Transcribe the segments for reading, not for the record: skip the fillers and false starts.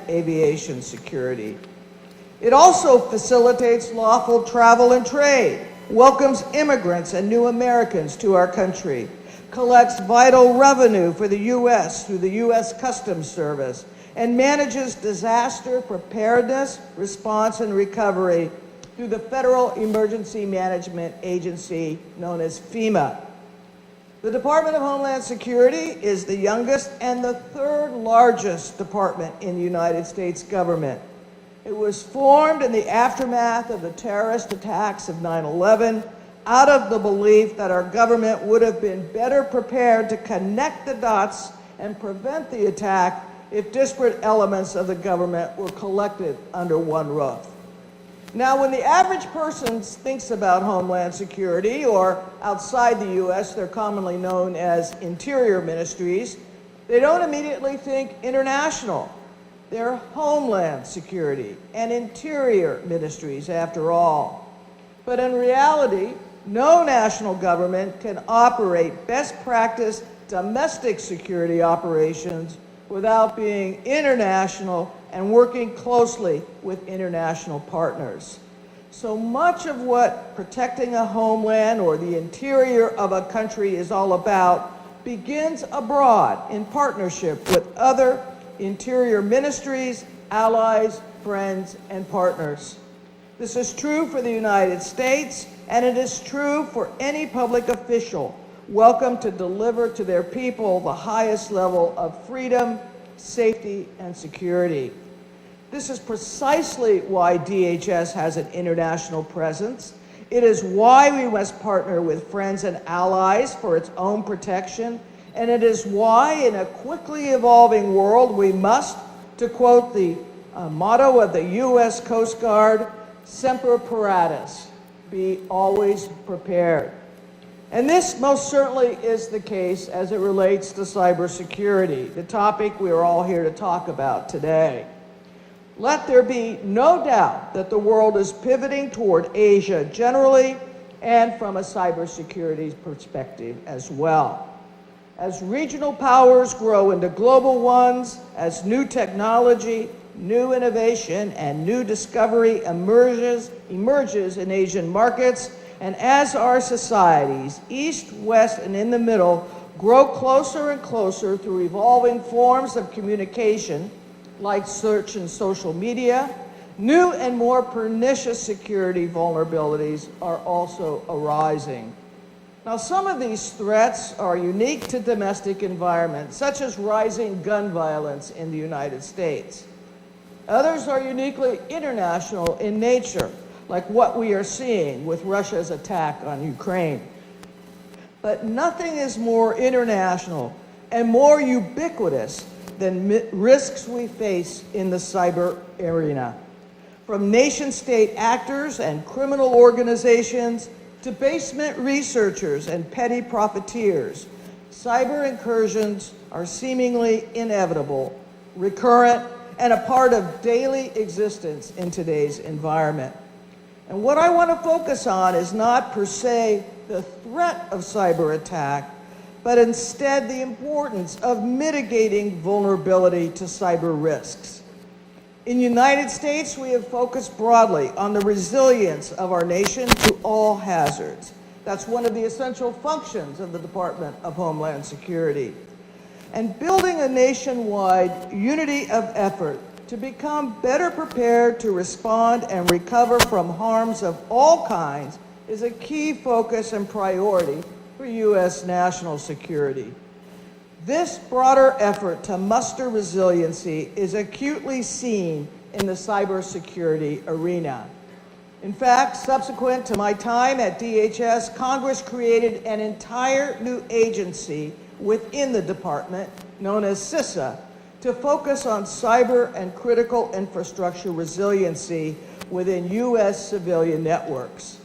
aviation security. It also facilitates lawful travel and trade, welcomes immigrants and new Americans to our country, collects vital revenue for the U.S. through the U.S. Customs Service, and manages disaster preparedness, response, and recovery through the Federal Emergency Management Agency known as FEMA. The Department of Homeland Security is the youngest and the third largest department in the United States government. It was formed in the aftermath of the terrorist attacks of 9/11 out of the belief that our government would have been better prepared to connect the dots and prevent the attack if disparate elements of the government were collected under one roof. Now, when the average person thinks about Homeland Security, or outside the U.S., they're commonly known as interior ministries, they don't immediately think international. They're Homeland Security and interior ministries, after all. But in reality, no national government can operate best practice domestic security operations without being international and working closely with international partners. So much of what protecting a homeland or the interior of a country is all about begins abroad in partnership with other interior ministries, allies, friends, and partners. This is true for the United States, and it is true for any public official welcome to deliver to their people the highest level of freedom, safety, and security. This is precisely why DHS has an international presence. It is why we must partner with friends and allies for its own protection. And it is why, in a quickly evolving world, we must, to quote the motto of the U.S. Coast Guard, semper paratus, be always prepared. And this most certainly is the case as it relates to cybersecurity, the topic we are all here to talk about today. Let there be no doubt that the world is pivoting toward Asia generally and from a cybersecurity perspective as well. As regional powers grow into global ones, as new technology, new innovation, and new discovery emerges in Asian markets, and as our societies, East, West, and in the middle, grow closer and closer through evolving forms of communication, like search and social media, new and more pernicious security vulnerabilities are also arising. Now, some of these threats are unique to domestic environments, such as rising gun violence in the United States. Others are uniquely international in nature, like what we are seeing with Russia's attack on Ukraine. But nothing is more international and more ubiquitous than risks we face in the cyber arena. From nation-state actors and criminal organizations to basement researchers and petty profiteers, cyber incursions are seemingly inevitable, recurrent, and a part of daily existence in today's environment. And what I want to focus on is not per se the threat of cyber attack, but instead the importance of mitigating vulnerability to cyber risks. In the United States, we have focused broadly on the resilience of our nation to all hazards. That's one of the essential functions of the Department of Homeland Security. And building a nationwide unity of effort to become better prepared to respond and recover from harms of all kinds is a key focus and priority for U.S. national security. This broader effort to muster resiliency is acutely seen in the cybersecurity arena. In fact, subsequent to my time at DHS, Congress created an entire new agency within the department, known as CISA, to focus on cyber and critical infrastructure resiliency within U.S. civilian networks.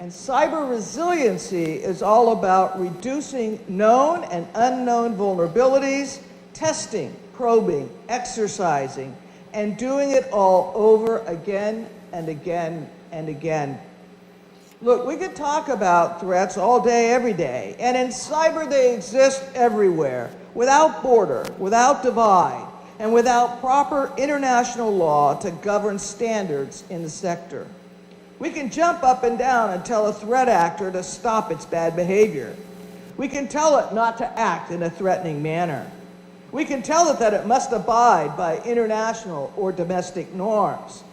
And cyber resiliency is all about reducing known and unknown vulnerabilities, testing, probing, exercising, and doing it all over again and again and again. Look, we could talk about threats all day, every day, and in cyber they exist everywhere, without border, without divide. and without proper international law to govern standards in the sector. We can jump up and down and tell a threat actor to stop its bad behavior. We can tell it not to act in a threatening manner. We can tell it that it must abide by international or domestic norms.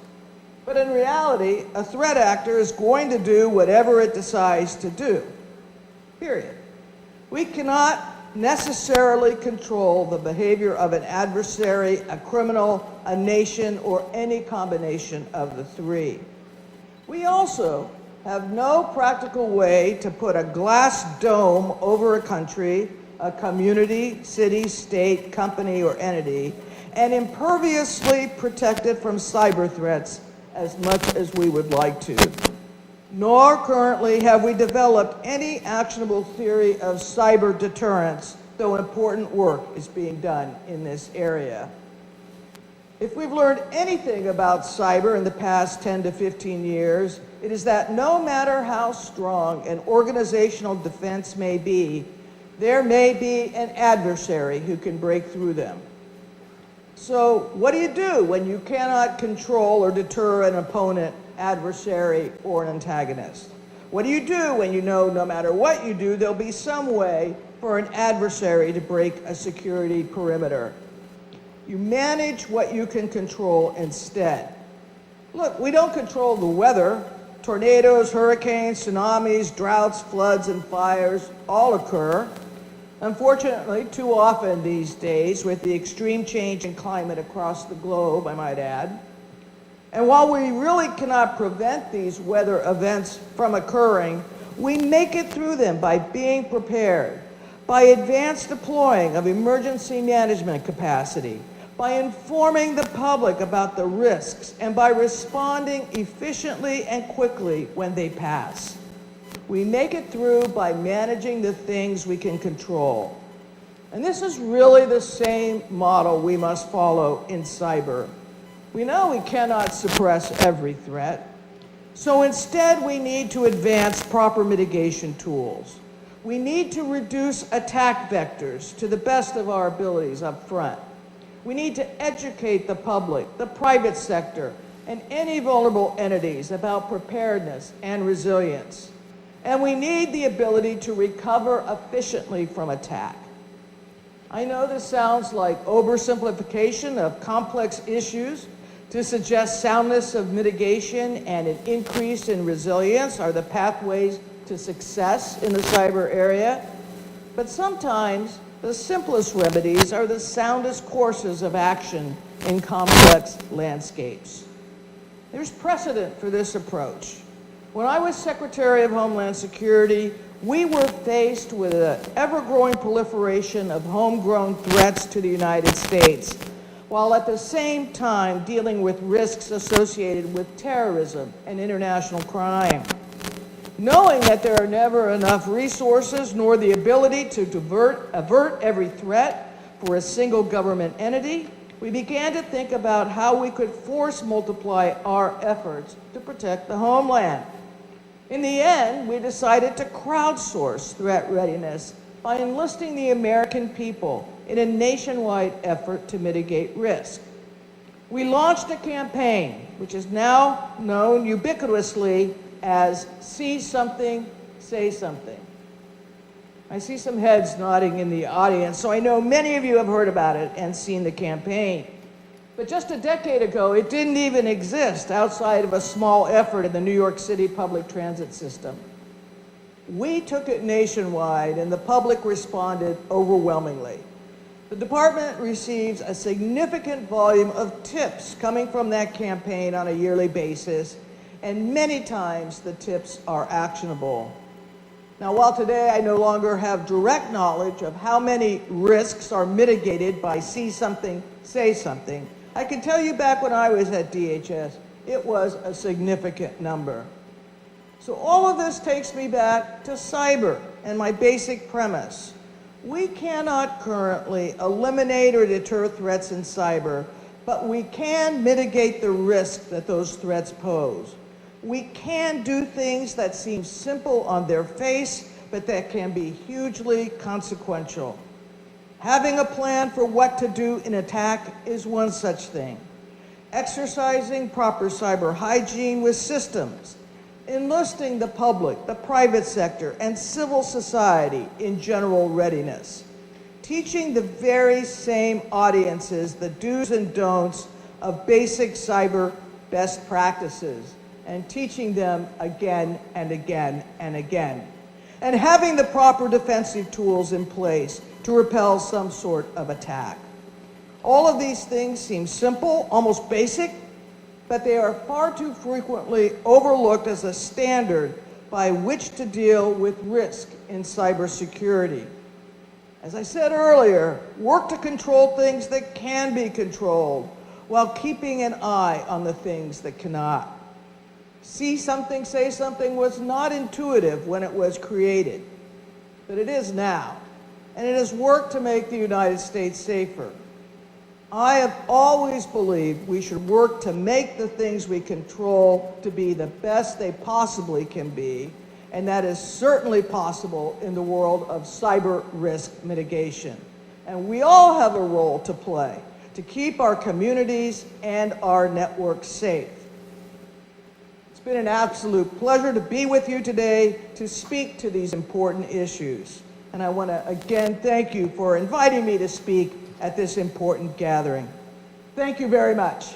But in reality, a threat actor is going to do whatever it decides to do, period. We cannot necessarily control the behavior of an adversary, a criminal, a nation, or any combination of the three. We also have no practical way to put a glass dome over a country, a community, city, state, company, or entity, and imperviously protect it from cyber threats as much as we would like to. Nor currently have we developed any actionable theory of cyber deterrence, though important work is being done in this area. If we've learned anything about cyber in the past 10 to 15 years, it is that no matter how strong an organizational defense may be, there may be an adversary who can break through them. So what do you do when you cannot control or deter an opponent, adversary, or an antagonist? What do you do when you know no matter what you do, there'll be some way for an adversary to break a security perimeter? You manage what you can control instead. Look, we don't control the weather. Tornadoes, hurricanes, tsunamis, droughts, floods, and fires all occur. Unfortunately, too often these days, with the extreme change in climate across the globe, I might add. And while we really cannot prevent these weather events from occurring, we make it through them by being prepared, by advanced deploying of emergency management capacity, by informing the public about the risks, and by responding efficiently and quickly when they pass. We make it through by managing the things we can control. And this is really the same model we must follow in cyber. We know we cannot suppress every threat, so instead we need to advance proper mitigation tools. We need to reduce attack vectors to the best of our abilities up front. We need to educate the public, the private sector, and any vulnerable entities about preparedness and resilience. And we need the ability to recover efficiently from attack. I know this sounds like oversimplification of complex issues to suggest soundness of mitigation and an increase in resilience are the pathways to success in the cyber area. But sometimes the simplest remedies are the soundest courses of action in complex landscapes. There's precedent for this approach. When I was Secretary of Homeland Security, we were faced with an ever-growing proliferation of homegrown threats to the United States, while at the same time dealing with risks associated with terrorism and international crime. Knowing that there are never enough resources nor the ability to avert every threat for a single government entity, we began to think about how we could force multiply our efforts to protect the homeland. In the end, we decided to crowdsource threat readiness by enlisting the American people in a nationwide effort to mitigate risk. We launched a campaign, which is now known ubiquitously as See Something, Say Something. I see some heads nodding in the audience, so I know many of you have heard about it and seen the campaign. But just a decade ago, it didn't even exist outside of a small effort in the New York City public transit system. We took it nationwide, and the public responded overwhelmingly. The department receives a significant volume of tips coming from that campaign on a yearly basis, and many times the tips are actionable. Now, while today I no longer have direct knowledge of how many risks are mitigated by See Something, Say Something, I can tell you back when I was at DHS, it was a significant number. So all of this takes me back to cyber and my basic premise. We cannot currently eliminate or deter threats in cyber, but we can mitigate the risk that those threats pose. We can do things that seem simple on their face, but that can be hugely consequential. Having a plan for what to do in attack is one such thing. Exercising proper cyber hygiene with systems, enlisting the public, the private sector, and civil society in general readiness. Teaching the very same audiences the do's and don'ts of basic cyber best practices, and teaching them again and again and again. And having the proper defensive tools in place to repel some sort of attack. All of these things seem simple, almost basic, but they are far too frequently overlooked as a standard by which to deal with risk in cybersecurity. As I said earlier, work to control things that can be controlled while keeping an eye on the things that cannot. See something, say something was not intuitive when it was created, but it is now, and it has worked to make the United States safer. I have always believed we should work to make the things we control to be the best they possibly can be, and that is certainly possible in the world of cyber risk mitigation. And we all have a role to play to keep our communities and our networks safe. It's been an absolute pleasure to be with you today to speak to these important issues. And I want to again thank you for inviting me to speak at this important gathering. Thank you very much.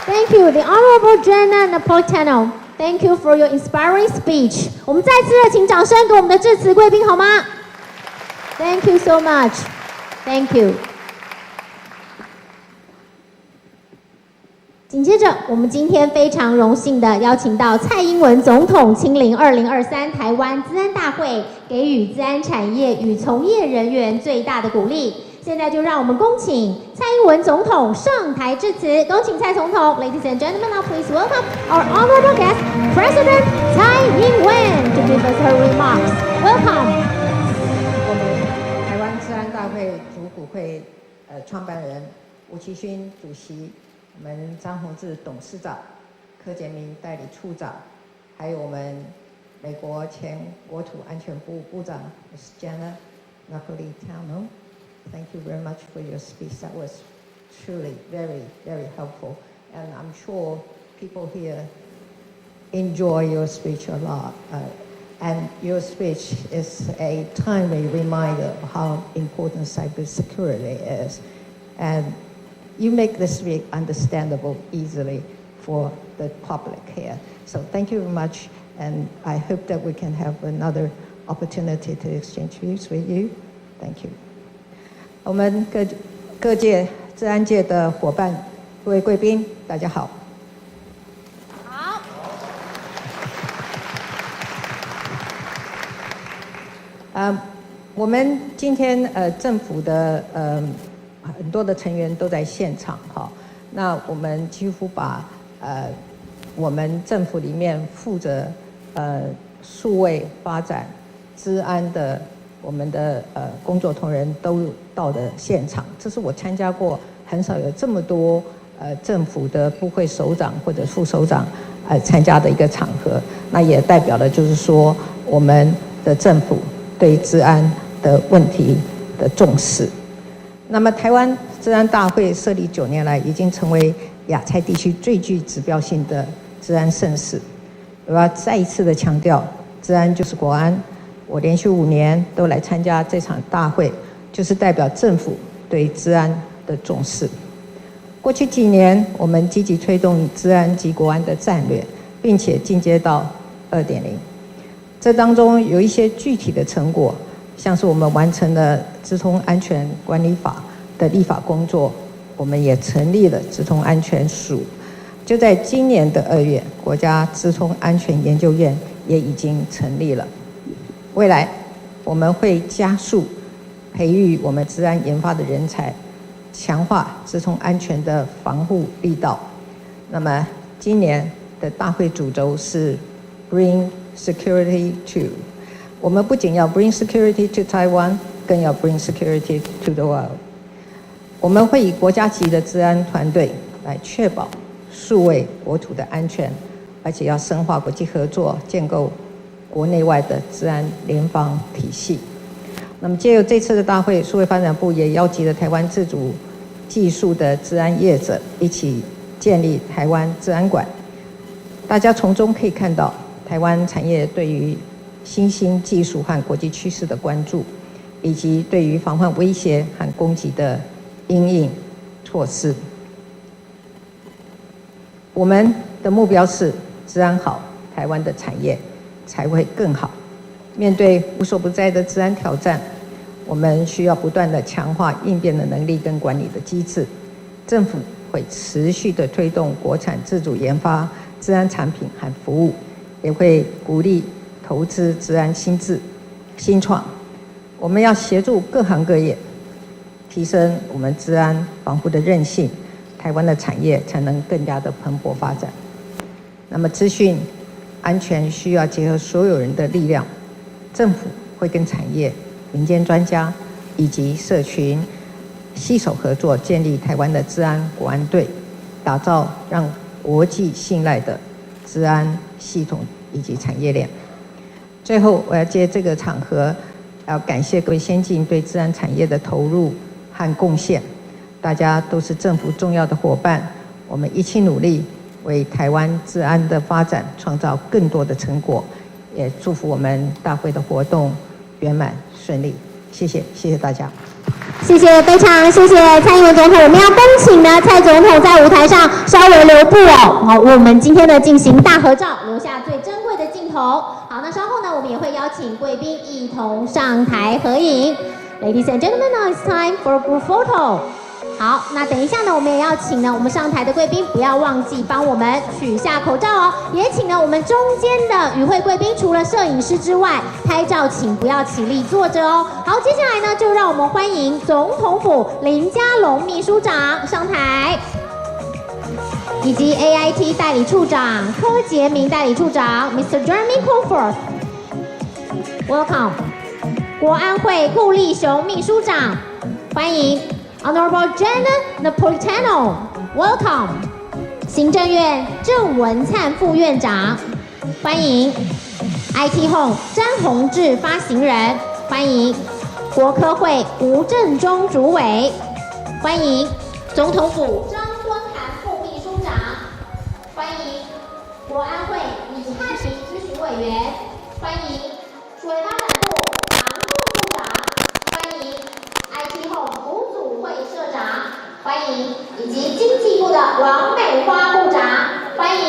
Thank you, the Honorable Jenna Napolitano. Thank you for your inspiring speech. 我们再次热情掌声给我们的致辞贵宾好吗 ？Thank you so much. Thank you. 紧接着，我们今天非常荣幸的邀请到蔡英文总统亲临2023台湾资安大会，给予资安产业与从业人员最大的鼓励。现在就让我们恭请蔡英文总统上台致辞。恭请蔡总统 ，Ladies and gentlemen, now please welcome our honorable guest, President Tsai Ing-wen, to give us her remarks. Welcome. 我们台湾资安大会主股会创办人吴其勋主席。我们张宏志董事长、柯建明代理处长，还有我们美国前国土安全部部长 Ms. Jenna Napolitano. Thank you very much for your speech. That was truly very, very helpful. And I'm sure people here enjoy your speech a lot. And your speech is a timely reminder of how important cybersecurity is. And you make this very understandable easily for the public here. So thank you very much, and I hope that we can have another opportunity to exchange views with you. Thank you. 我们各界治安界的伙伴、各位贵宾，大家好。好。我们今天政府的很多的成员都在现场哈，那我们几乎把我们政府里面负责数位发展、资安的我们的工作同仁都到的现场，这是我参加过很少有这么多政府的部会首长或者副首长参加的一个场合，那也代表了就是说我们的政府对资安的问题的重视。那么台湾资安大会设立9年来，已经成为亚太地区最具指标性的资安盛事。我要再一次的强调，资安就是国安。我连续5年都来参加这场大会，就是代表政府对资安的重视。过去几年，我们积极推动资安及国安的战略，并且进阶到2.0。这当中有一些具体的成果，像是我们完成了资通安全管理法的立法工作，我们也成立了资通安全署。就在今年的2月，国家资通安全研究院也已经成立了。未来我们会加速培育我们资安研发的人才，强化资通安全的防护力道。那么今年的大会主轴是 Bring Security to。我们不仅要 bring security to Taiwan， 更要 bring security to the world。我们会以国家级的资安团队来确保数位国土的安全，而且要深化国际合作，建构国内外的治安联防体系。那么，借由这次的大会，数位发展部也邀集了台湾自主技术的治安业者一起建立台湾治安馆。大家从中可以看到，台湾产业对于新兴技术和国际趋势的关注，以及对于防范威胁和攻击的因应措施。我们的目标是治安好，台湾的产业才会更好。面对无所不在的治安挑战，我们需要不断的强化应变的能力跟管理的机制。政府会持续的推动国产自主研发治安产品和服务，也会鼓励投资治安新创。我们要协助各行各业提升我们治安防护的韧性，台湾的产业才能更加的蓬勃发展。那么资讯安全需要结合所有人的力量，政府会跟产业、民间专家以及社群携手合作，建立台湾的治安国安队，打造让国际信赖的治安系统以及产业链。最后，我要借这个场合，要感谢各位先进对治安产业的投入和贡献。大家都是政府重要的伙伴，我们一起努力，为台湾治安的发展创造更多的成果。也祝福我们大会的活动圆满顺利。谢谢大家。谢谢，非常谢谢蔡英文总统。我们要恭请呢蔡总统在舞台上稍微留步哦。好，我们今天呢进行大合照，留下最珍贵的镜头。好，那稍后呢我们也会邀请贵宾一同上台合影。Ladies and gentlemen, now it's time for a group photo. 好，那等一下呢，我们也要请呢我们上台的贵宾不要忘记帮我们取下口罩哦。也请呢我们中间的与会贵宾，除了摄影师之外，拍照请不要起立坐着哦。好，接下来呢就让我们欢迎总统府林佳龙秘书长上台，以及 AIT 代理处长柯杰明代理处长 Mr. Jeremy Crawford。Welcome， 国安会顾立雄秘书长，欢迎。Honorable Janet Napolitano, welcome. 行政院郑文灿副院长，欢迎。IT Home 詹宏志发行人，欢迎。国科会吴正中主委，欢迎。总统府张敦涵副秘书长，欢迎。国安会李汉平咨询委员，欢迎。数位发展部常副部长，欢迎。IT Home吴会社长，欢迎，以及经济部的王美花部长，欢迎。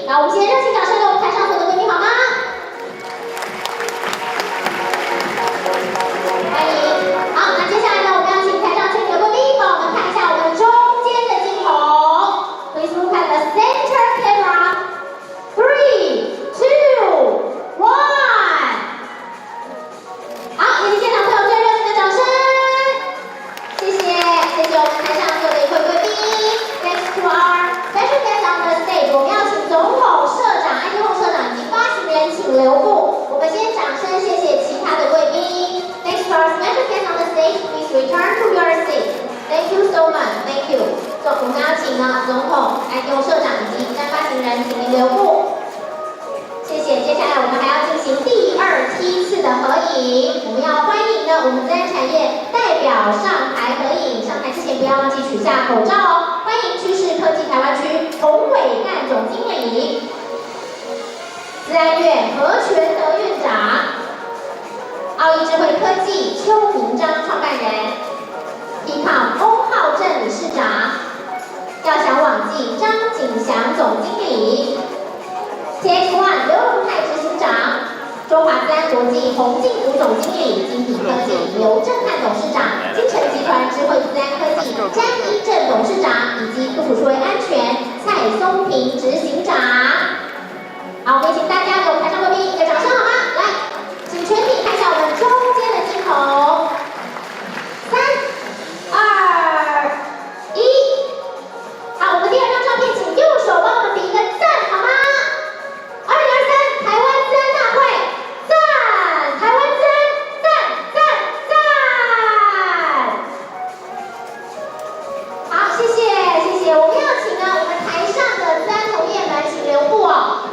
那我们先热情掌声给我们台上所有的贵宾好吗？欢迎。好，那接下来呢，我们要请台上全体的贵宾帮我们看一下我们中间的镜头。Please look at the center camera. 3, 2, 1。好，也请现场朋友最热情的掌声。谢谢我们台上所有的一位贵宾。Next to our special guest on the stage， 我们要请总统、社长、IT Home 社长以及发行人请留步。我们先掌声谢谢其他的贵宾。Next to our special guest on the stage, please return to your seat. Thank you so much. Thank you. 我们要请呢总统、IT Home 社长以及发行人请您留步。谢谢。接下来我们还要进行第2梯次的合影。我们要欢迎呢我们治安产业代表上台合影。上台之前不要忘记取下口罩哦。欢迎趋势科技台湾区洪伟干总经理，资安院何全德院长，奥义智慧科技邱明章创办人，P-Com 欧浩正理事长，耀祥网际张景祥总经理。TX1 刘荣泰执行长，中华资安国际洪进武总经理，精品科技刘正汉董事长，金城集团智慧资安科技詹一正董事长，以及部署数位安全蔡松平执行长。好，我们请大家给我们台上贵宾一个掌声好吗？来，请全体看一下我们中间的镜头。3、2、1。好，我们第2张照片，请右手帮我们比一个赞好吗？2023台湾资安大会，赞！台湾资安，赞！好，谢谢。我们要请呢我们台上的资安同业们请留步哦。